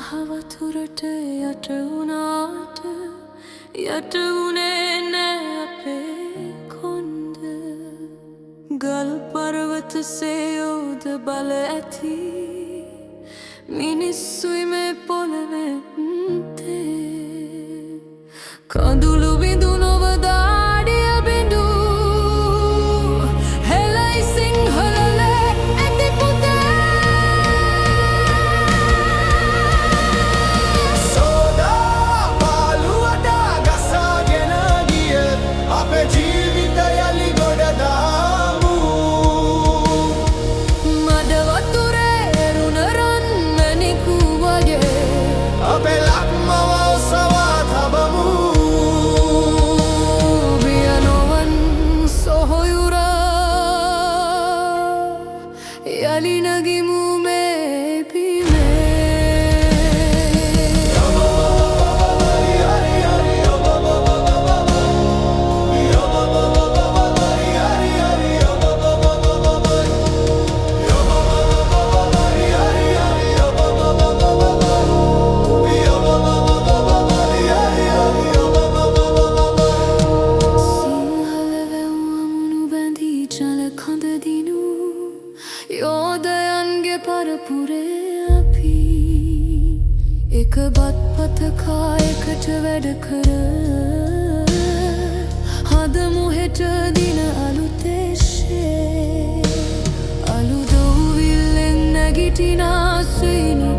මහවතුරට යට වුණාට යට වුණේ නෑ අපේ කොන්ද ගල් පර්වත සේයෝද බල ඇති මිනිස්සුයි මේ පොළවේ කඳුළු බිඳු නොව දාඩිය බිඳු හෙලයි සිංහලලේ ඇති පුතේ සෝදා පාළුවට ගසාගෙන ගිය අපේ ජීවිත යලි ගොඩ දාමු මඩ වතුරේ එරුණ රන් මැණිකු වගේ අපේ ලක්මව ඔසවා තබමු යලි නගිමු මේ බිමේ යෝධයන්ගේ පරපුරේ අපි එක බත් පතකා එකට වැඩ කර හදමු හෙට දින අලුතේශේ අලුදව්විල්ලෙන් නැගිටිනා සෙයිනි